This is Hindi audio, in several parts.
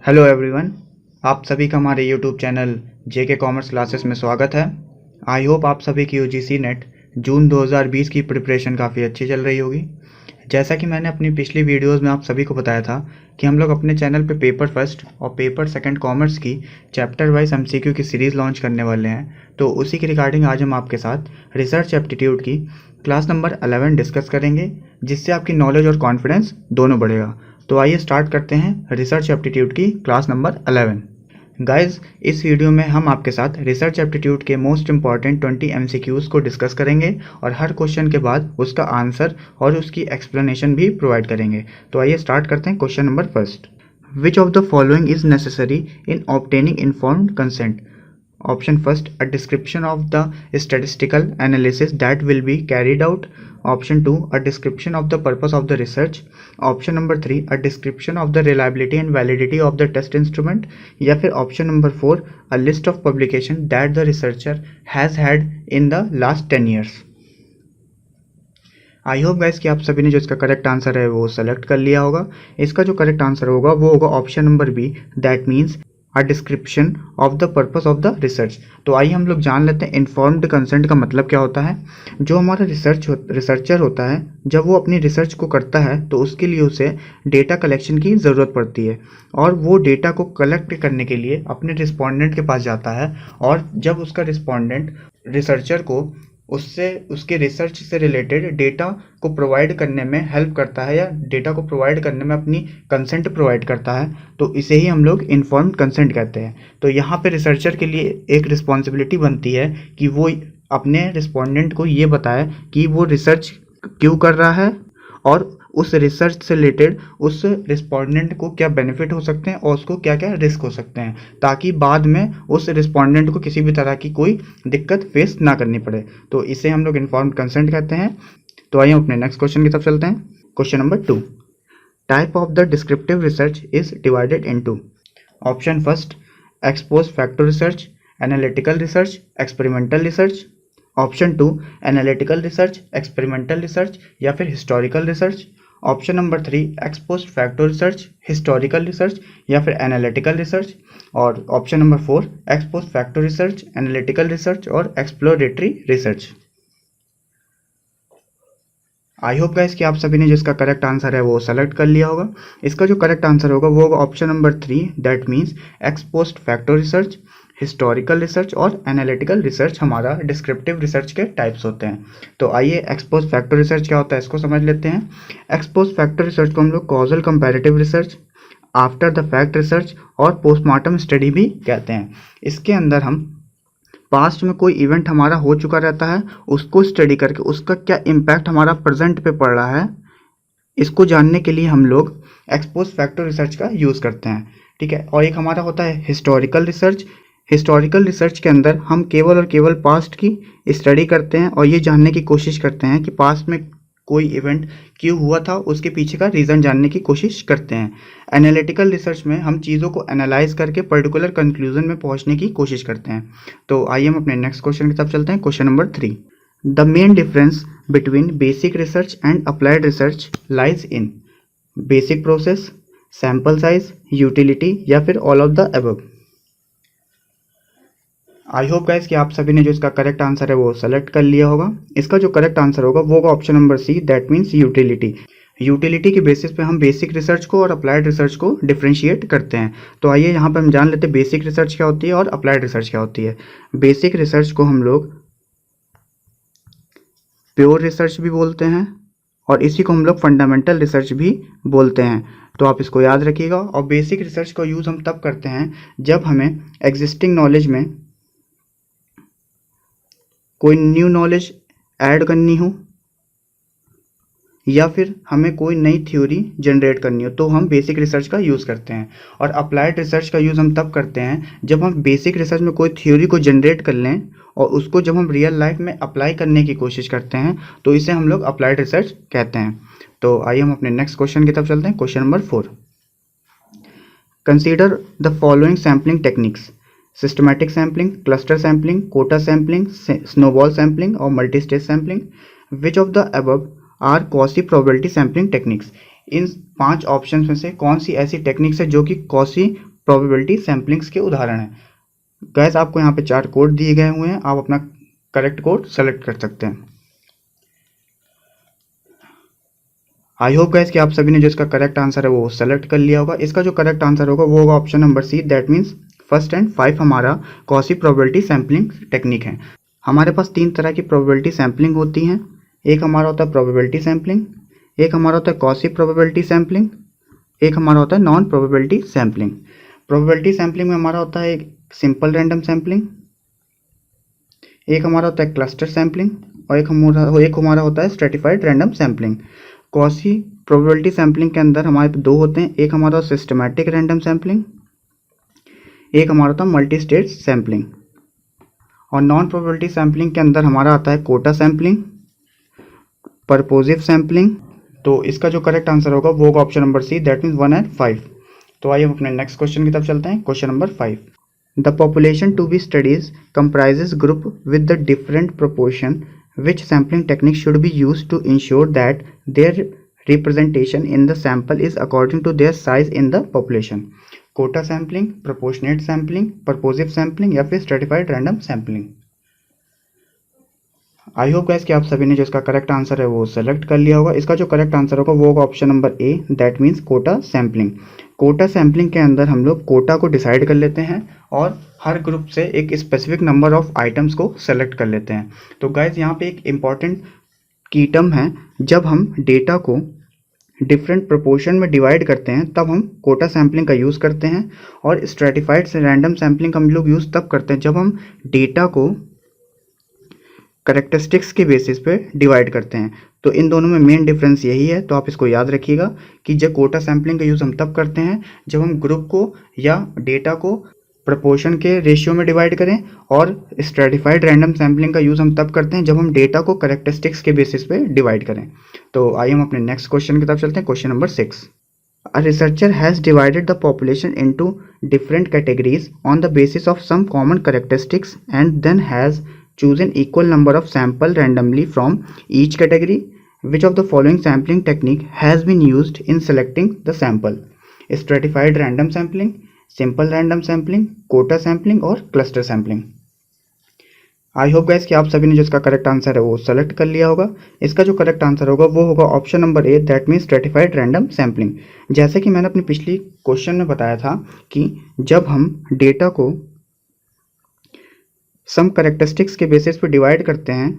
हेलो एवरीवन, आप सभी का हमारे यूट्यूब चैनल जेके कॉमर्स क्लासेस में स्वागत है। आई होप आप सभी की यूजीसी नेट जून 2020 की प्रिपरेशन काफ़ी अच्छी चल रही होगी। जैसा कि मैंने अपनी पिछली वीडियोस में आप सभी को बताया था कि हम लोग अपने चैनल पे पेपर फर्स्ट और पेपर सेकंड कॉमर्स की चैप्टर वाइज एमसीक्यू की सीरीज़ लॉन्च करने वाले हैं। तो उसी के रिगार्डिंग आज हम आपके साथ रिसर्च एप्टीट्यूड की क्लास नंबर 11 डिस्कस करेंगे, जिससे आपकी नॉलेज और कॉन्फिडेंस दोनों बढ़ेगा। तो आइए स्टार्ट करते हैं रिसर्च एप्टीट्यूड की क्लास नंबर 11। गाइज, इस वीडियो में हम आपके साथ रिसर्च एप्टीट्यूड के मोस्ट इंपॉर्टेंट 20 एमसीक्यूज़ को डिस्कस करेंगे और हर क्वेश्चन के बाद उसका आंसर और उसकी एक्सप्लेनेशन भी प्रोवाइड करेंगे। तो आइए स्टार्ट करते हैं question number first. Which of the following is necessary in obtaining informed consent? Option first, a description of the statistical analysis that will be carried out. Option 2, a description of the purpose of the research. Option number 3, a description of the reliability and validity of the test instrument. या फिर option number 4, a list of publication that the researcher has had in the last 10 years. I hope guys कि आप सभी ने जो इसका करेक्ट आंसर है वो सेलेक्ट कर लिया होगा। इसका जो करेक्ट आंसर होगा वो होगा option number B, that means a description of the purpose of the research. तो आइए हम लोग जान लेते हैं इन्फॉर्म्ड कंसेंट का मतलब क्या होता है। जो हमारा रिसर्चर होता है, जब वो अपनी रिसर्च को करता है तो उसके लिए उसे डेटा कलेक्शन की ज़रूरत पड़ती है और वो डेटा को कलेक्ट करने के लिए अपने रिस्पोंडेंट के पास जाता है। और जब उसका रिस्पोंडेंट रिसर्चर को उसके रिसर्च से रिलेटेड डेटा को प्रोवाइड करने में हेल्प करता है या डेटा को प्रोवाइड करने में अपनी कंसेंट प्रोवाइड करता है, तो इसे ही हम लोग इन्फॉर्म्ड कंसेंट कहते हैं। तो यहाँ पे रिसर्चर के लिए एक रिस्पॉन्सिबिलिटी बनती है कि वो अपने रिस्पोंडेंट को ये बताए कि वो रिसर्च क्यों कर रहा है और उस रिसर्च से रिलेटेड उस रिस्पोंडेंट को क्या बेनिफिट हो सकते हैं और उसको क्या क्या रिस्क हो सकते हैं, ताकि बाद में उस रिस्पोंडेंट को किसी भी तरह की कोई दिक्कत फेस ना करनी पड़े। तो इसे हम लोग इन्फॉर्म्ड कंसेंट कहते हैं। तो आइए अपने नेक्स्ट क्वेश्चन की तरफ चलते हैं। Question number 2, type of the descriptive research is divided into. Option first, expose factor research, analytical research, experimental research. Option 2, analytical research, experimental research या फिर historical research. Option number 3, ex post factor research, historical research या फिर एनालिटिकल रिसर्च। और option number 4, ex post factor research, analytical research और exploratory research. I hope guys कि आप सभी ने जिसका करेक्ट आंसर है वो सेलेक्ट कर लिया होगा। इसका जो करेक्ट आंसर होगा वो होगा option number 3, that means ex post factor research, historical research और एनालिटिकल रिसर्च हमारा डिस्क्रिप्टिव रिसर्च के टाइप्स होते हैं। तो आइए एक्सपोज फैक्टर रिसर्च क्या होता है इसको समझ लेते हैं। एक्सपोज फैक्टर रिसर्च को हम लोग causal comparative research, after the fact research और पोस्टमार्टम स्टडी भी कहते हैं। इसके अंदर हम पास्ट में कोई इवेंट हमारा हो चुका रहता है, उसको स्टडी करके उसका क्या इम्पैक्ट हमारा प्रेजेंट पे पड़ रहा है, इसको जानने के लिए हम लोग एक्सपोज फैक्टर रिसर्च का यूज़ करते हैं। ठीक है। और एक हमारा होता है हिस्टोरिकल रिसर्च। हिस्टोरिकल रिसर्च के अंदर हम केवल और केवल पास्ट की स्टडी करते हैं और ये जानने की कोशिश करते हैं कि पास्ट में कोई इवेंट क्यों हुआ था, उसके पीछे का रीज़न जानने की कोशिश करते हैं। एनालिटिकल रिसर्च में हम चीज़ों को एनालाइज करके पर्टिकुलर कंक्लूजन में पहुंचने की कोशिश करते हैं। तो आइए हम अपने नेक्स्ट क्वेश्चन की तरफ चलते हैं। Question number 3, the main difference between basic research and applied research lies in basic process, sample size, utility या फिर all of the above. I hope guys कि आप सभी ने जो इसका करेक्ट आंसर है वो सेलेक्ट कर लिया होगा। इसका जो करेक्ट आंसर होगा वो होगा option number C, that means utility. Utility के बेसिस पे हम बेसिक रिसर्च को और अप्लाइड रिसर्च को डिफ्रेंशिएट करते हैं। तो आइए यहाँ पर हम जान लेते हैं बेसिक रिसर्च क्या होती है और अप्लाइड रिसर्च क्या होती है। बेसिक रिसर्च को हम लोग प्योर रिसर्च भी बोलते हैं और इसी को हम लोग फंडामेंटल रिसर्च भी बोलते हैं। तो आप इसको याद रखिएगा। और बेसिक रिसर्च का यूज़ हम तब करते हैं जब हमें एग्जिस्टिंग नॉलेज में कोई न्यू नॉलेज ऐड करनी हो या फिर हमें कोई नई थ्योरी जनरेट करनी हो, तो हम बेसिक रिसर्च का यूज़ करते हैं। और अप्लाइड रिसर्च का यूज़ हम तब करते हैं जब हम बेसिक रिसर्च में कोई थ्योरी को जनरेट कर लें और उसको जब हम रियल लाइफ में अप्लाई करने की कोशिश करते हैं, तो इसे हम लोग अप्लाइड रिसर्च कहते हैं। तो आइए हम अपने नेक्स्ट क्वेश्चन की तरफ चलते हैं। Question number 4, consider the following sampling techniques: systematic sampling, cluster sampling, quota sampling, snowball sampling और multi stage sampling. Which of the above are quasi probability sampling techniques. इन 5 ऑप्शन में से कौन सी ऐसी टेक्निक्स है जो कि कॉसी प्रोबेबिलिटी सैम्पलिंग्स के उदाहरण हैं। गैस आपको यहाँ पे 4 कोड दिए गए हुए हैं, आप अपना करेक्ट कोड सेलेक्ट कर सकते हैं। आई होप गैस कि आप सभी ने जो इसका करेक्ट आंसर है वो सेलेक्ट कर लिया होगा। इसका जो करेक्ट आंसर होगा वो होगा option number C, that means first and 5 हमारा कॉशी प्रोबेबिलिटी सैम्पलिंग टेक्निक है। हमारे पास 3 तरह की प्रोबेबिलिटी सैम्पलिंग होती हैं। एक हमारा होता है प्रोबेबिलिटी सैम्पलिंग, एक हमारा होता है कॉशी प्रोबेबिलिटी सैम्पलिंग, एक हमारा होता है non probability sampling. Probability sampling में हमारा होता है एक सिंपल रैंडम सैम्पलिंग, एक हमारा होता है क्लस्टर सैम्पलिंग और एक हमारा होता है stratified random sampling. Cauchy probability sampling के अंदर हमारे 2 होते हैं, एक हमारा सिस्टमैटिक रैंडम सैम्पलिंग, एक हमारा होता है मल्टी स्टेज सैम्पलिंग। और नॉन प्रोबेबिलिटी सैम्पलिंग के अंदर हमारा आता है कोटा सैम्पलिंग, परपोजिव सैम्पलिंग। तो इसका जो करेक्ट आंसर होगा वो होगा option number C, that means 1 and 5। तो आइए हम अपने नेक्स्ट क्वेश्चन की तरफ चलते हैं। Question number 5, the population to be studies comprises group with the different proportion which sampling technique should be used to ensure that their representation in the sample is according to their size in the population। Quota sampling, proportionate sampling, purposive sampling या फिर stratified random sampling. I hope guys कि आप सभी ने जो इसका करेक्ट आंसर है वो सेलेक्ट कर लिया होगा। इसका जो करेक्ट आंसर होगा वो होगा option number A, that means quota sampling. Quota sampling के अंदर हम लोग कोटा को डिसाइड कर लेते हैं और हर ग्रुप से एक स्पेसिफिक नंबर ऑफ आइटम्स को सेलेक्ट कर लेते हैं। तो गाइस यहाँ पे एक इम्पॉर्टेंट की टर्म है, जब हम डेटा को डिफरेंट प्रोपोर्शन में डिवाइड करते हैं तब हम कोटा सैम्पलिंग का यूज़ करते हैं, और स्ट्रेटिफाइड से रैंडम सैम्पलिंग हम लोग यूज़ तब करते हैं जब हम डेटा को करेक्टरिस्टिक्स के बेसिस पे डिवाइड करते हैं। तो इन दोनों में मेन डिफरेंस यही है, तो आप इसको याद रखिएगा कि जब कोटा सैम्पलिंग का यूज़ हम तब करते हैं जब हम ग्रुप को या डेटा को प्रोपोर्शन के रेशियो में डिवाइड करें, और स्ट्रेटिफाइड रैंडम सैम्पलिंग का यूज़ हम तब करते हैं जब हम डेटा को करेक्टरिस्टिक्स के बेसिस पे डिवाइड करें। तो आइए हम अपने नेक्स्ट क्वेश्चन की तरफ चलते हैं। Question number 6, A researcher has divided the population into different categories on the basis of some common characteristics and then has chosen equal number of sample randomly from each category. Which of the following sampling technique has been used in selecting the sample? Stratified random sampling, simple random sampling, quota sampling और cluster sampling। आई होप गाइस कि आप सभी ने जो इसका करेक्ट आंसर है वो सेलेक्ट कर लिया होगा। इसका जो करेक्ट आंसर होगा वो होगा option number A, that means stratified random sampling. जैसे कि मैंने अपनी पिछली क्वेश्चन में बताया था कि जब हम डेटा को सम करेक्टरिस्टिक्स के बेसिस पे डिवाइड करते हैं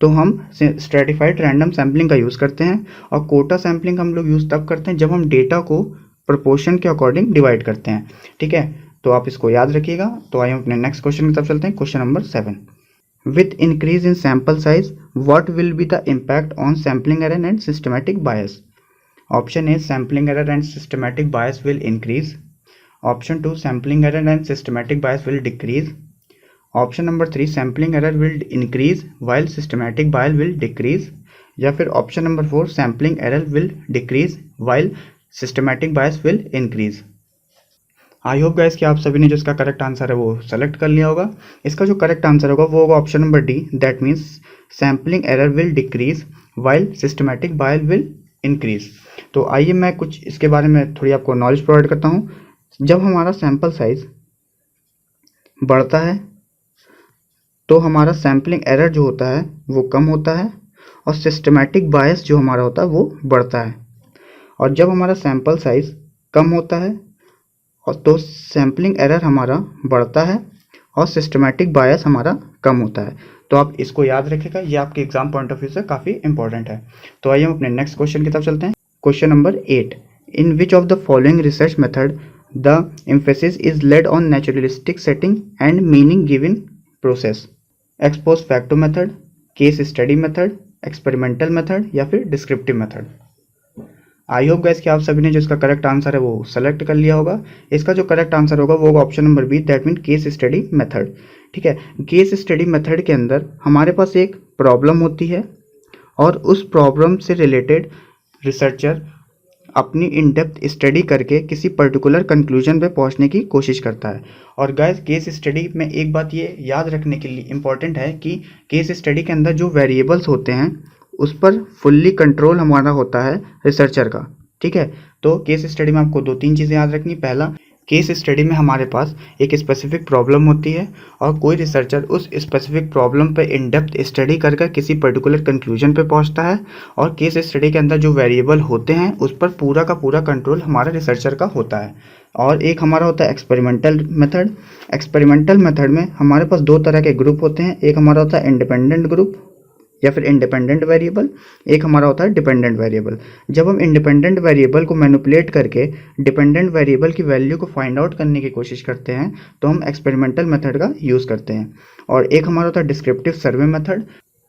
तो हम स्ट्रेटिफाइड रैंडम सैम्पलिंग का यूज़ करते हैं, और कोटा सैम्पलिंग हम लोग यूज़ तब करते हैं जब हम डेटा को प्रोपोर्शन के अकॉर्डिंग डिवाइड करते हैं। ठीक है, तो आप इसको याद रखिएगा। तो आइए अपने नेक्स्ट क्वेश्चन की तरफ चलते हैं। Question number 7, with increase in sample size what will be the impact on sampling error and systematic bias? Option A, sampling error and systematic bias will increase. Option 2, sampling error and systematic bias will decrease. Option number 3, sampling error will increase while systematic bias will decrease. या फिर option number 4, sampling error will decrease while systematic bias will increase. I hope guys कि आप सभी ने जो इसका करेक्ट आंसर है वो सेलेक्ट कर लिया होगा। इसका जो करेक्ट आंसर होगा वो होगा option number D, that means sampling error will decrease while systematic bias will increase. तो आइए मैं कुछ इसके बारे में थोड़ी आपको नॉलेज प्रोवाइड करता हूँ। जब हमारा सैम्पल साइज बढ़ता है तो हमारा सैम्पलिंग एरर जो होता है वो कम होता है, और सिस्टमैटिक बायस जो हमारा होता है वो बढ़ता है। और जब हमारा सैम्पल साइज कम होता है और तो सैम्पलिंग एरर हमारा बढ़ता है और सिस्टमैटिक बायस हमारा कम होता है। तो आप इसको याद रखिएगा, ये आपके एग्जाम पॉइंट ऑफ व्यू से काफ़ी इंपॉर्टेंट है। तो आइए हम अपने नेक्स्ट क्वेश्चन की तरफ चलते हैं। Question number 8, in which of the following research method the emphasis is laid on naturalistic setting and meaning given process? Expose facto method, case study method, experimental method या फिर डिस्क्रिप्टिव मेथड? आई होप गाइस कि आप सभी ने जो इसका करेक्ट आंसर है वो सेलेक्ट कर लिया होगा। इसका जो करेक्ट आंसर होगा वो होगा option number B, that mean case study method. ठीक है, केस स्टडी मेथड के अंदर हमारे पास एक प्रॉब्लम होती है और उस प्रॉब्लम से रिलेटेड रिसर्चर अपनी इन डेप्थ स्टडी करके किसी पर्टिकुलर कंक्लूजन पे पहुंचने की कोशिश करता है। और गाइस केस स्टडी में एक बात ये याद रखने के लिए इम्पॉर्टेंट है कि केस स्टडी के अंदर जो वेरिएबल्स होते हैं उस पर फुल्ली कंट्रोल हमारा होता है रिसर्चर का। ठीक है। तो केस स्टडी में आपको 2-3 चीज़ें याद रखनी। पहला, केस स्टडी में हमारे पास एक स्पेसिफिक प्रॉब्लम होती है और कोई रिसर्चर उस स्पेसिफिक प्रॉब्लम पे इन डेप्थ स्टडी कर किसी पर्टिकुलर कंक्लूजन पे पहुंचता है और केस स्टडी के अंदर जो वेरिएबल होते हैं उस पर पूरा का पूरा कंट्रोल हमारा रिसर्चर का होता है। और एक हमारा होता है एक्सपेरिमेंटल मेथड। एक्सपेरिमेंटल मेथड में हमारे पास 2 तरह के ग्रुप होते हैं। एक हमारा होता है इंडिपेंडेंट ग्रुप या फिर इंडिपेंडेंट वेरिएबल, एक हमारा होता है डिपेंडेंट वेरिएबल। जब हम इंडिपेंडेंट वेरिएबल को मैनिपुलेट करके डिपेंडेंट वेरिएबल की वैल्यू को फाइंड आउट करने की कोशिश करते हैं तो हम एक्सपेरिमेंटल मेथड का यूज़ करते हैं। और एक हमारा होता है descriptive survey method.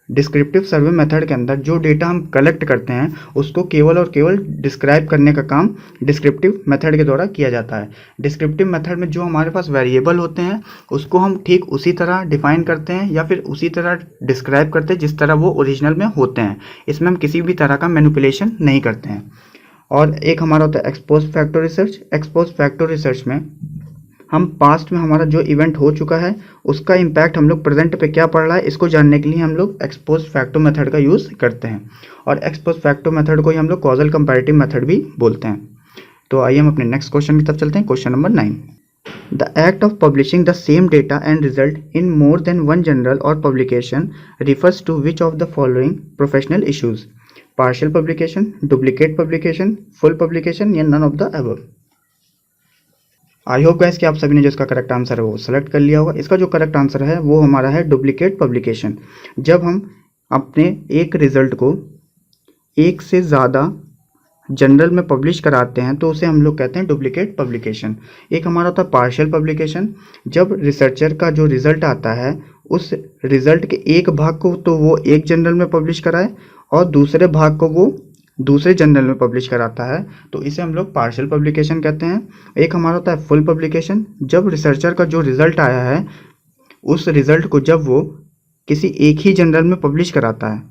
Descriptive survey method के अंदर जो डेटा हम कलेक्ट करते हैं उसको केवल और केवल डिस्क्राइब करने का काम डिस्क्रिप्टिव मेथड के द्वारा किया जाता है। डिस्क्रिप्टिव मेथड में जो हमारे पास वेरिएबल होते हैं उसको हम ठीक उसी तरह डिफाइन करते हैं या फिर उसी तरह डिस्क्राइब करते हैं जिस तरह वो ओरिजिनल में होते हैं। इसमें हम किसी भी तरह का मैनिपुलेशन नहीं करते हैं। और एक हमारा होता है expose factor research. Expose factor research में हम पास्ट में हमारा जो इवेंट हो चुका है उसका इम्पैक्ट हम लोग प्रेजेंट पे क्या पड़ रहा है इसको जानने के लिए हम लोग एक्सपोज फैक्टो मेथड का यूज़ करते हैं। और एक्सपोज फैक्टो मेथड को ही हम लोग कॉजल कंपैरेटिव मेथड भी बोलते हैं। तो आइए हम अपने नेक्स्ट क्वेश्चन की तरफ चलते हैं। Question number 9, the act of publishing the same data and result in more than one journal और publication refers to which of the following professional issues? Partial publication, duplicate publication, full publication या none of the above? I hope guys कि आप सभी ने जो इसका करेक्ट आंसर है वो सेलेक्ट कर लिया होगा। इसका जो करेक्ट आंसर है वो हमारा है डुप्लीकेट पब्लिकेशन। जब हम अपने एक रिजल्ट को एक से ज़्यादा जर्नल में पब्लिश कराते हैं तो उसे हम लोग कहते हैं डुप्लीकेट पब्लिकेशन। एक हमारा होता है पार्शियल पब्लिकेशन। जब रिसर्चर का जो रिजल्ट आता है उस रिजल्ट के एक भाग को तो वो एक जर्नल में पब्लिश कराए और दूसरे भाग को वो दूसरे जर्नल में पब्लिश कराता है तो इसे हम लोग पार्शियल पब्लिकेशन कहते हैं। एक हमारा होता है फुल पब्लिकेशन। जब रिसर्चर का जो रिजल्ट आया है उस रिजल्ट को जब वो किसी एक ही जर्नल में पब्लिश कराता है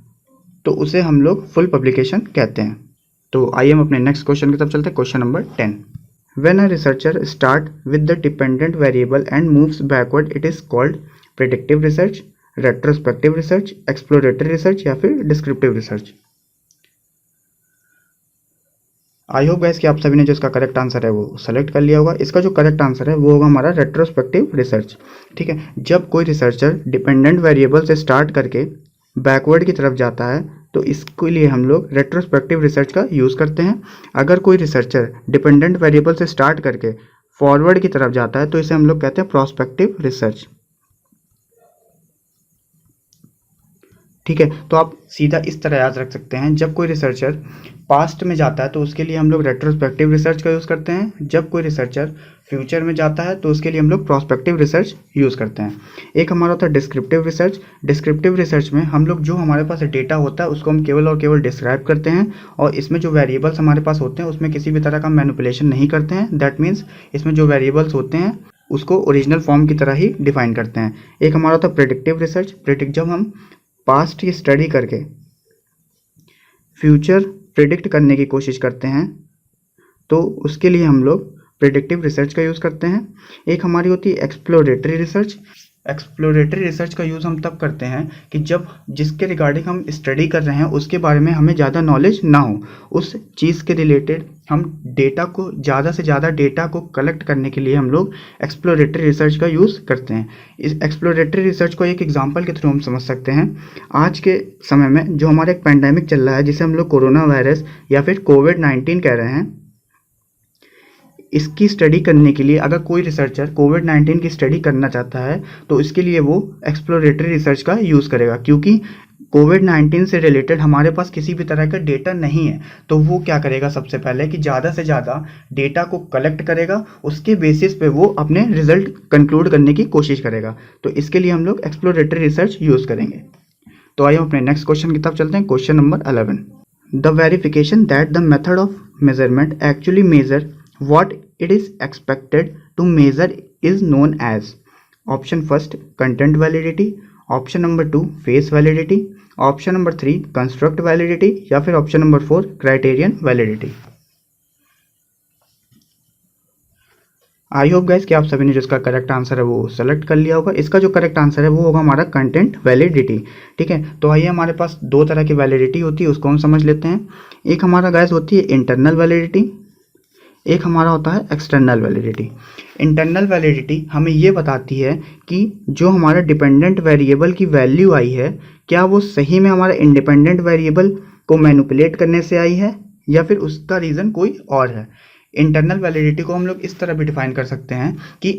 तो उसे हम लोग फुल पब्लिकेशन कहते हैं। तो आइए हम अपने नेक्स्ट क्वेश्चन की तरफ चलते हैं। Question number 10, when a researcher start with the dependent variable and moves backward it is called predictive research, retrospective research, exploratory research या फिर descriptive research? I hope guys कि आप सभी ने जो इसका करेक्ट आंसर है वो सेलेक्ट कर लिया होगा। इसका जो करेक्ट आंसर है वो होगा हमारा रेट्रोस्पेक्टिव रिसर्च। ठीक है, जब कोई रिसर्चर डिपेंडेंट वेरिएबल से स्टार्ट करके बैकवर्ड की तरफ जाता है तो इसके लिए हम लोग रेट्रोस्पेक्टिव रिसर्च का यूज़ करते हैं। अगर कोई रिसर्चर डिपेंडेंट वेरिएबल से स्टार्ट करके फॉरवर्ड की तरफ जाता है तो इसे हम लोग कहते हैं प्रोस्पेक्टिव रिसर्च। ठीक है, तो आप सीधा इस तरह याद रख सकते हैं, जब कोई रिसर्चर पास्ट में जाता है तो उसके लिए हम लोग रेट्रोस्पेक्टिव रिसर्च का यूज़ करते हैं। जब कोई रिसर्चर फ्यूचर में जाता है तो उसके लिए हम लोग प्रोस्पेक्टिव रिसर्च यूज़ करते हैं। एक हमारा होता है डिस्क्रिप्टिव रिसर्च। डिस्क्रिप्टिव रिसर्च में हम लोग जो हमारे पास डेटा होता है उसको हम केवल और केवल डिस्क्राइब करते हैं और इसमें जो वेरिएबल्स हमारे पास होते हैं उसमें किसी भी तरह का मैनिपुलेशन नहीं करते हैं। दैट मीन्स इसमें जो वेरिएबल्स होते हैं उसको ओरिजिनल फॉर्म की तरह ही डिफाइन करते हैं। एक हमारा होता है प्रेडिक्टिव रिसर्च। जब हम पास्ट की स्टडी करके फ्यूचर प्रिडिक्ट करने की कोशिश करते हैं तो उसके लिए हम लोग प्रेडिक्टिव रिसर्च का यूज़ करते हैं। एक हमारी होती है एक्सप्लोरेटरी रिसर्च। एक्सप्लोरेटरी रिसर्च का यूज़ हम तब करते हैं कि जब जिसके रिगार्डिंग हम स्टडी कर रहे हैं उसके बारे में हमें ज़्यादा नॉलेज ना हो, उस चीज़ के रिलेटेड हम डेटा को ज़्यादा से ज़्यादा डेटा को कलेक्ट करने के लिए हम लोग एक्सप्लोरेटरी रिसर्च का यूज़ करते हैं। इस एक्सप्लोरेटरी रिसर्च को एक एग्जांपल के थ्रू हम समझ सकते हैं। आज के समय में जो हमारा एक पैंडेमिक चल रहा है जिसे हम लोग कोरोना वायरस या फिर कोविड-19 कह रहे हैं, इसकी स्टडी करने के लिए अगर कोई रिसर्चर कोविड-19 की स्टडी करना चाहता है तो इसके लिए वो एक्सप्लोरेटरी रिसर्च का यूज़ करेगा, क्योंकि कोविड-19 से रिलेटेड हमारे पास किसी भी तरह का डेटा नहीं है। तो वो क्या करेगा, सबसे पहले कि ज़्यादा से ज़्यादा डेटा को कलेक्ट करेगा, उसके बेसिस पे वो अपने रिजल्ट कंक्लूड करने की कोशिश करेगा। तो इसके लिए हम लोग एक्सप्लोरेटरी रिसर्च यूज़ करेंगे। तो आइए हम अपने नेक्स्ट क्वेश्चन की तरफ चलते हैं। Question number 11, the verification that the method of measurement actually measure what it is expected to measure is known as? Option first, content validity. Option number 2, face validity. Option number 3, construct validity. या फिर option number 4, criterion validity. आई होप गाइस कि आप सभी ने जो इसका करेक्ट आंसर है वो सेलेक्ट कर लिया होगा। इसका जो करेक्ट आंसर है वो होगा हमारा कंटेंट वैलिडिटी। ठीक है, तो आइए हमारे पास दो तरह की वैलिडिटी होती है, उसको हम समझ लेते हैं। एक हमारा गाइस होती है इंटरनल वैलिडिटी, एक हमारा होता है एक्सटर्नल वैलिडिटी। इंटरनल वैलिडिटी हमें ये बताती है कि जो हमारा डिपेंडेंट वेरिएबल की वैल्यू आई है, क्या वो सही में हमारा इंडिपेंडेंट वेरिएबल को मैनिपुलेट करने से आई है या फिर उसका रीज़न कोई और है। इंटरनल वैलिडिटी को हम लोग इस तरह भी डिफाइन कर सकते हैं कि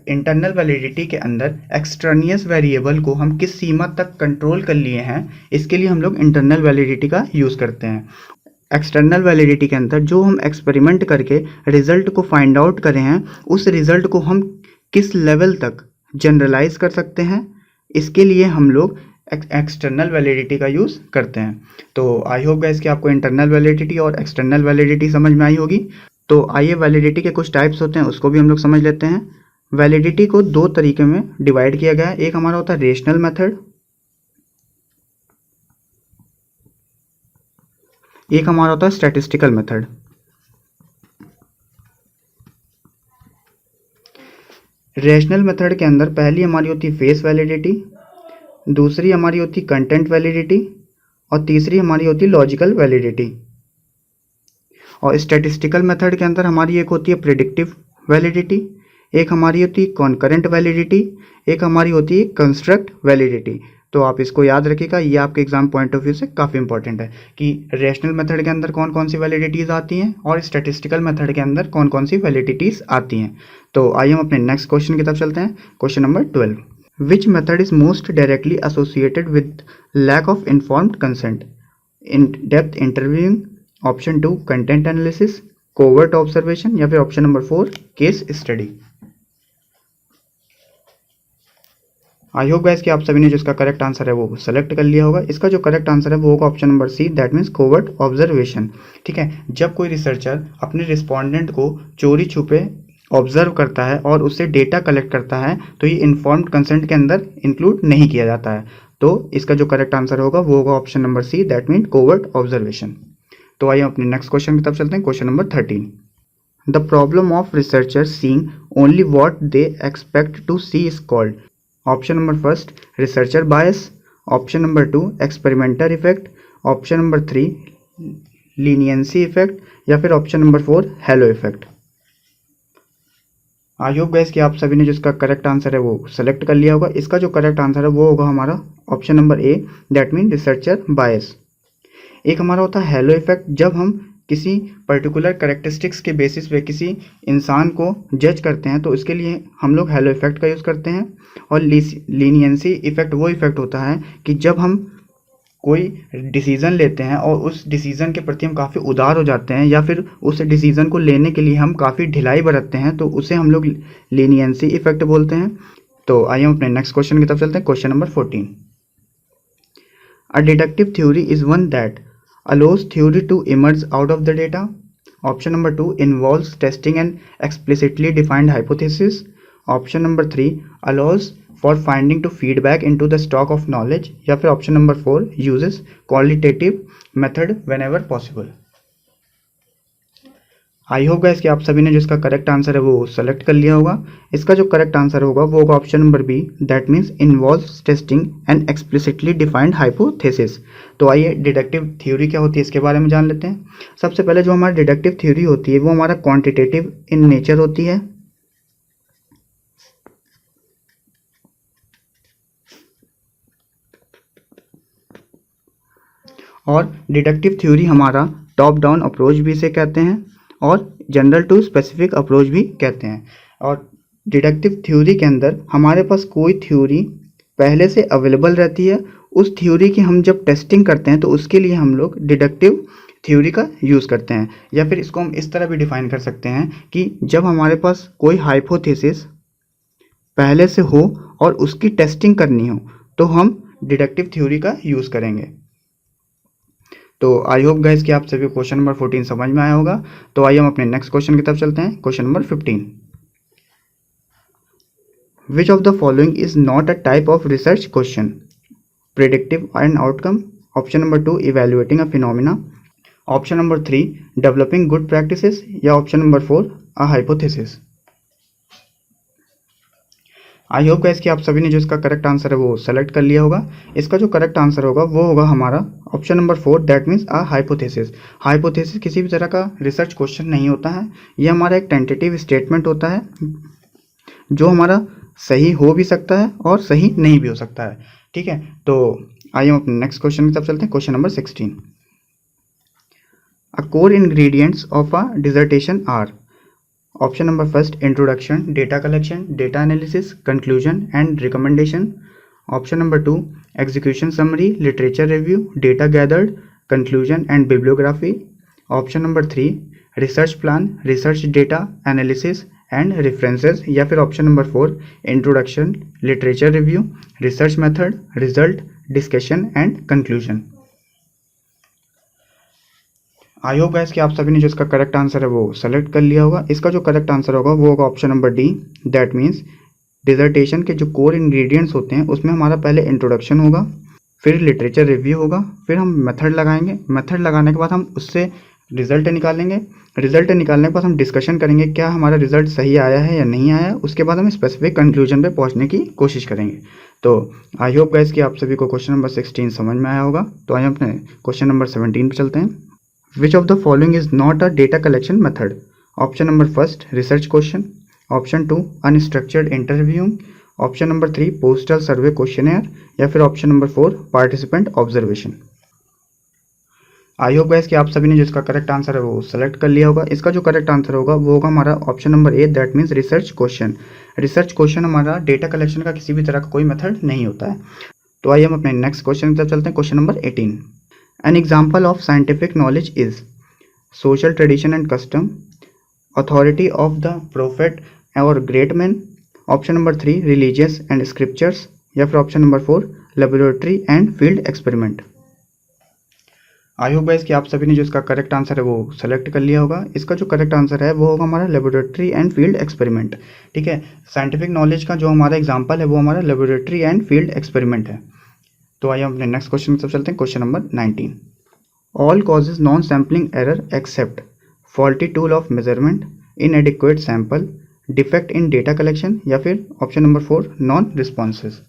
इंटरनल वैलिडिटी के अंदर एक्सट्रानियस वेरिएबल को हम किस सीमा तक कंट्रोल कर लिए हैं, इसके लिए हम लोग इंटरनल वैलिडिटी का यूज़ करते हैं। एक्सटर्नल वैलिडिटी के अंदर जो हम एक्सपेरिमेंट करके रिजल्ट को फाइंड आउट करें हैं, उस रिजल्ट को हम किस लेवल तक जनरलाइज कर सकते हैं, इसके लिए हम लोग एक्सटर्नल वैलिडिटी का यूज़ करते हैं। तो आई होप गाइस कि आपको इंटरनल वैलिडिटी और एक्सटर्नल वैलिडिटी समझ में आई होगी। तो आइए वैलिडिटी के कुछ टाइप्स होते हैं उसको भी हम लोग समझ लेते हैं। वैलिडिटी को दो तरीके में डिवाइड किया गया है। एक हमारा होता है रेशनल मेथड, एक हमारा होता है स्टैटिस्टिकल मेथड। रेशनल मेथड के अंदर पहली हमारी होती है फेस वैलिडिटी, दूसरी हमारी होती है कंटेंट वैलिडिटी और तीसरी हमारी होती है लॉजिकल वैलिडिटी। और स्टैटिस्टिकल मेथड के अंदर हमारी एक होती है प्रिडिक्टिव वैलिडिटी, एक हमारी होती है कॉन्करेंट वैलिडिटी, एक हमारी होती है कंस्ट्रक्ट वैलिडिटी। तो आप इसको याद रखिएगा, ये आपके एग्जाम पॉइंट ऑफ व्यू से काफ़ी इंपॉर्टेंट है कि रेशनल मेथड के अंदर कौन कौन सी वैलिडिटीज़ आती हैं और स्टैटिस्टिकल मेथड के अंदर कौन कौन सी वैलिडिटीज़ आती हैं। तो आइए हम अपने नेक्स्ट क्वेश्चन की तरफ चलते हैं। Question number 12, which method is most directly associated with lack of informed consent? In depth interviewing, option 2 content analysis, covert observation या फिर option number 4 case study. I hope guys कि आप सभी ने जो इसका करेक्ट आंसर है वो सेलेक्ट कर लिया होगा। इसका जो करेक्ट आंसर है वो होगा option number C, that means covert observation. ठीक है, जब कोई रिसर्चर अपने रिस्पोंडेंट को चोरी छुपे ऑब्जर्व करता है और उससे डेटा कलेक्ट करता है तो ये इन्फॉर्म्ड कंसेंट के अंदर इंक्लूड नहीं किया जाता है। तो इसका जो करेक्ट आंसर होगा वो होगा option number C, that mean covert observation. तो आइए अपने नेक्स्ट क्वेश्चन की तरफ चलते हैं। Question number 13, the problem of researchers seeing only what they expect to see is called. Option number first researcher bias, option number 2 experimenter effect, option number 3 leniency effect या फिर option number 4 halo effect. I hope guys कि आप सभी ने जिसका करेक्ट आंसर है वो सेलेक्ट कर लिया होगा। इसका जो करेक्ट आंसर है वो होगा हमारा option number A, that mean researcher bias. एक हमारा होता है हेलो इफेक्ट, जब हम किसी पर्टिकुलर करेक्टरिस्टिक्स के बेसिस पे किसी इंसान को जज करते हैं तो इसके लिए हम लोग हेलो इफेक्ट का यूज़ करते हैं। और लीनियंसी इफेक्ट वो इफेक्ट होता है कि जब हम कोई डिसीज़न लेते हैं और उस डिसीज़न के प्रति हम काफ़ी उदार हो जाते हैं या फिर उस डिसीज़न को लेने के लिए हम काफ़ी ढिलाई बरतते हैं तो उसे हम लोग लीनियंसी इफेक्ट बोलते हैं। तो आइए हम अपने नेक्स्ट क्वेश्चन की तरफ चलते हैं। Question number 14, a deductive theory is one that allows theory to emerge out of the data. Option number 2 involves testing an explicitly defined hypothesis. Option number 3 allows for finding to feedback into the stock of knowledge या फिर option number 4 uses qualitative method whenever possible. आई होप गाइस कि आप सभी ने जो इसका करेक्ट आंसर है वो सेलेक्ट कर लिया होगा। इसका जो करेक्ट आंसर होगा वो होगा option number B, that means involves testing and explicitly defined hypothesis. तो आइए डिडक्टिव थ्योरी क्या होती है इसके बारे में जान लेते हैं। सबसे पहले जो हमारी डिडक्टिव थ्योरी होती है वो हमारा क्वांटिटेटिव इन नेचर होती है। और डिडक्टिव थ्योरी हमारा टॉप डाउन अप्रोच भी इसे कहते हैं और जनरल टू स्पेसिफिक अप्रोच भी कहते हैं। और डिडक्टिव थ्योरी के अंदर हमारे पास कोई थ्योरी पहले से अवेलेबल रहती है, उस थ्योरी की हम जब टेस्टिंग करते हैं तो उसके लिए हम लोग डिडक्टिव थ्योरी का यूज़ करते हैं। या फिर इसको हम इस तरह भी डिफाइन कर सकते हैं कि जब हमारे पास कोई हाइपोथेसिस पहले से हो और उसकी टेस्टिंग करनी हो तो हम डिडक्टिव थ्योरी का यूज़ करेंगे। तो आई होप गाइस कि आप सभी क्वेश्चन नंबर 14 समझ में आया होगा। तो आइए हम अपने नेक्स्ट क्वेश्चन की तरफ चलते हैं। Question number 15, which of the following is not a type of research question? Predictive and outcome, option number 2 evaluating a phenomena, option number 3 developing good practices या option number 4 a hypothesis. I hope guys कि आप सभी ने जो इसका करेक्ट आंसर है वो सेलेक्ट कर लिया होगा। इसका जो करेक्ट आंसर होगा वो होगा हमारा option number 4, that means a hypothesis. Hypothesis किसी भी तरह का रिसर्च क्वेश्चन नहीं होता है, ये हमारा एक टेंटेटिव स्टेटमेंट होता है जो हमारा सही हो भी सकता है और सही नहीं भी हो सकता है। ठीक है, तो आइए हम अपने नेक्स्ट क्वेश्चन की तरफ चलते हैं। Question number 16, a core ingredients of a dissertation are. Option number first, introduction, data collection, data analysis, conclusion and recommendation. Option number 2, execution summary, literature review, data gathered, conclusion and bibliography. Option number 3, research plan, research data analysis and references. या फिर option number 4, introduction, literature review, research method, result, discussion and conclusion. I hope guys कि आप सभी ने जो इसका करेक्ट आंसर है वो सेलेक्ट कर लिया होगा। इसका जो करेक्ट आंसर होगा वो होगा option number D, that means dissertation के जो कोर इंग्रेडिएंट्स होते हैं उसमें हमारा पहले इंट्रोडक्शन होगा, फिर लिटरेचर रिव्यू होगा, फिर हम मेथड लगाएंगे, मेथड लगाने के बाद हम उससे रिजल्ट निकालेंगे, रिजल्ट निकालने के बाद हम डिस्कशन करेंगे क्या हमारा रिजल्ट सही आया है या नहीं आया, उसके बाद हम स्पेसिफिक कंक्लूजन पे पहुंचने की कोशिश करेंगे। तो आई होप गाइस कि आप सभी को क्वेश्चन नंबर 16 समझ में आया होगा। तो आइए अपने क्वेश्चन नंबर 17 पे चलते हैं। Which of the following is not a data collection method? Option number first, research question. Option 2, unstructured interviewing. Option number 3, postal survey questionnaire. या फिर option number 4, participant observation. आई होप गाइस कि आप सभी ने जो इसका करेक्ट आंसर है वो सेलेक्ट कर लिया होगा। इसका जो करेक्ट आंसर होगा वो होगा हमारा option number A, that means research question. Research question हमारा डेटा कलेक्शन का किसी भी तरह का कोई मेथड नहीं होता है। तो आइए हम अपने नेक्स्ट क्वेश्चन की तरफ चलते हैं। Question number 18, an example of scientific knowledge is social tradition and custom, authority of the prophet or great men. Option number 3, religious and scriptures. या फिर option number 4, laboratory and field experiment. I hope guys कि आप सभी ने जो इसका करेक्ट आंसर है वो सेलेक्ट कर लिया होगा। इसका जो करेक्ट आंसर है वो होगा हमारा लेबोरेटरी एंड फील्ड एक्सपेरिमेंट। ठीक है, साइंटिफिक नॉलेज का जो हमारा एग्जांपल है वो हमारा लेबोरेटरी एंड फील्ड एक्सपेरिमेंट है। तो आइए हम अपने नेक्स्ट क्वेश्चन की तरफ चलते हैं। Question number 19, all causes non sampling error except faulty tool of measurement, inadequate sample, defect in data collection, या फिर option number 4, non responses.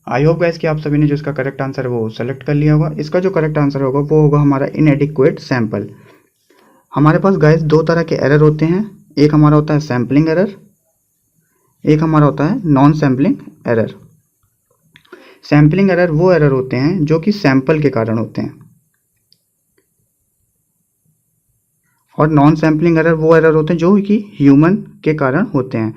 I hope guys कि आप सभी ने जो इसका करेक्ट आंसर है वो सेलेक्ट कर लिया होगा। इसका जो करेक्ट आंसर होगा वो होगा हमारा इनएडिक्वेट सैंपल। हमारे पास गाइस दो तरह के एरर होते हैं, एक हमारा होता है सैम्पलिंग एरर, एक हमारा होता है non sampling error. Sampling error वो एरर होते हैं जो कि सैंपल के कारण होते हैं, और नॉन सैम्पलिंग एरर वो एरर होते हैं जो कि ह्यूमन के कारण होते हैं।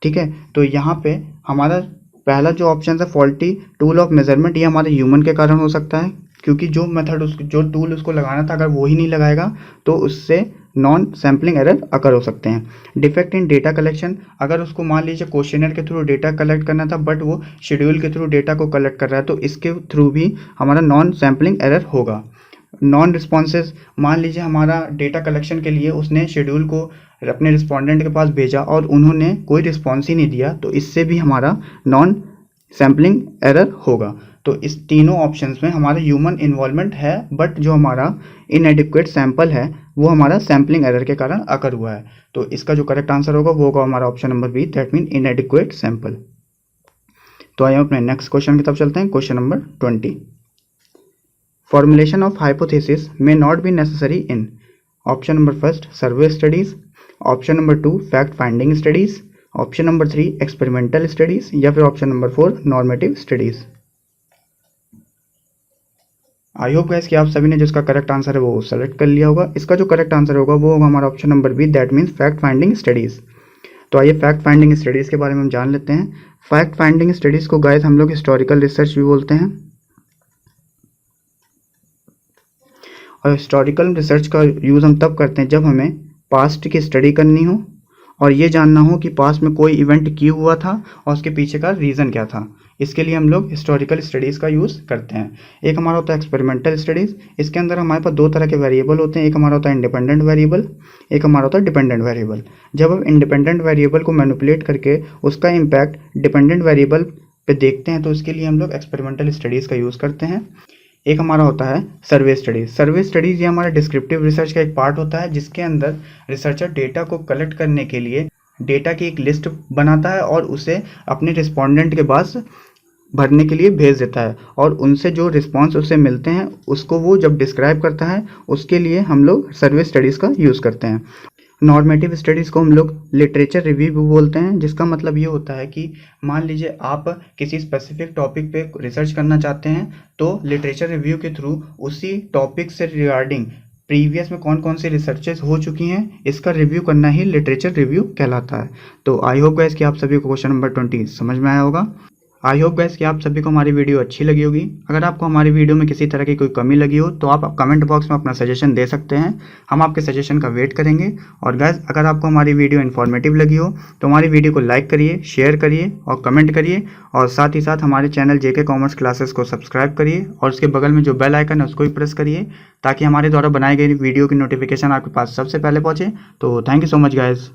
ठीक है, तो यहाँ पे हमारा पहला जो ऑप्शन है फॉल्टी टूल ऑफ मेजरमेंट, ये हमारे ह्यूमन के कारण हो सकता है, क्योंकि जो मेथड जो टूल उसको लगाना था अगर वो ही नहीं लगाएगा तो उससे नॉन सैम्पलिंग एरर अकर हो सकते हैं। डिफेक्ट इन डेटा कलेक्शन, अगर उसको मान लीजिए क्वेश्चनर के थ्रू डेटा कलेक्ट करना था बट वो शेड्यूल के थ्रू डेटा को कलेक्ट कर रहा है तो इसके थ्रू भी हमारा नॉन सैम्पलिंग एरर होगा। नॉन रिस्पॉन्सेज, मान लीजिए हमारा डेटा कलेक्शन के लिए उसने शेड्यूल को अपने रिस्पोंडेंट के पास भेजा और उन्होंने कोई रिस्पॉन्स ही नहीं दिया तो इससे भी हमारा नॉन सैम्पलिंग एरर होगा। तो इस तीनों ऑप्शंस में हमारा ह्यूमन इन्वॉल्वमेंट है, बट जो हमारा इनएडिक्वेट सैंपल है वो हमारा सैम्पलिंग एरर के कारण अकर हुआ है। तो इसका जो करेक्ट आंसर होगा वो होगा हमारा option number B, that mean inadequate sample. तो आइए अपने नेक्स्ट क्वेश्चन की तरफ चलते हैं। Question number 20, formulation of hypothesis may not be necessary in option number first survey studies, option number 2 fact finding studies, option number 3 experimental studies, या फिर option number 4 normative studies. I hope guys कि आप सभी ने जो इसका करेक्ट आंसर है वो सेलेक्ट कर लिया होगा। इसका जो करेक्ट आंसर होगा वो होगा हमारा option number B, that means fact finding studies. तो आइए फैक्ट फाइंडिंग स्टडीज के बारे में हम जान लेते हैं। फैक्ट फाइंडिंग स्टडीज को गाइस हम लोग हिस्टोरिकल रिसर्च भी बोलते हैं, और हिस्टोरिकल रिसर्च का यूज़ हम तब करते हैं जब हमें पास्ट की स्टडी करनी हो और ये जानना हो कि पास्ट में कोई इवेंट क्यों हुआ था और उसके पीछे का रीज़न क्या था। इसके लिए हम लोग हिस्टोरिकल स्टडीज़ का यूज़ करते हैं। एक हमारा होता है एक्सपेरिमेंटल स्टडीज़, इसके अंदर हमारे पास दो तरह के वेरिएबल होते हैं, एक हमारा होता है इंडिपेंडेंट वेरिएबल, एक हमारा होता है डिपेंडेंट वेरिएबल। जब हम इंडिपेंडेंट वेरिएबल को मैनिपुलेट करके उसका इम्पैक्ट डिपेंडेंट वेरिएबल पे देखते हैं तो उसके लिए हम लोग एक्सपेरिमेंटल स्टडीज़ का यूज़ करते हैं। एक हमारा होता है सर्वे स्टडीज़। सर्वे स्टडीज़ ये हमारा डिस्क्रिप्टिव रिसर्च का एक पार्ट होता है जिसके अंदर रिसर्चर डेटा को कलेक्ट करने के लिए डेटा की एक लिस्ट बनाता है और उसे अपने रिस्पोंडेंट के पास भरने के लिए भेज देता है, और उनसे जो रिस्पॉन्स उसे मिलते हैं उसको वो जब डिस्क्राइब करता है, उसके लिए हम लोग सर्वे स्टडीज़ का यूज़ करते हैं। नॉर्मेटिव स्टडीज़ को हम लोग लिटरेचर रिव्यू भी बोलते हैं, जिसका मतलब ये होता है कि मान लीजिए आप किसी स्पेसिफिक टॉपिक पे रिसर्च करना चाहते हैं, तो लिटरेचर रिव्यू के थ्रू उसी टॉपिक से रिगार्डिंग प्रीवियस में कौन कौन सी रिसर्चेस हो चुकी हैं, इसका रिव्यू करना ही लिटरेचर रिव्यू कहलाता है। तो आई होप गाइस कि आप सभी को क्वेश्चन नंबर 20 समझ में आया होगा। आई होप गाइस कि आप सभी को हमारी वीडियो अच्छी लगी होगी। अगर आपको हमारी वीडियो में किसी तरह की कोई कमी लगी हो तो आप कमेंट बॉक्स में अपना सजेशन दे सकते हैं, हम आपके सजेशन का वेट करेंगे। और गाइस अगर आपको हमारी वीडियो इन्फॉर्मेटिव लगी हो तो हमारी वीडियो को लाइक करिए, शेयर करिए और कमेंट करिए, और साथ ही साथ हमारे चैनल जेके कॉमर्स क्लासेस को सब्सक्राइब करिए और उसके बगल में जो बेल आइकन है उसको भी प्रेस करिए, ताकि हमारे द्वारा बनाई गई वीडियो की नोटिफिकेशन आपके पास सबसे पहले पहुँचे। तो thank you so much guys.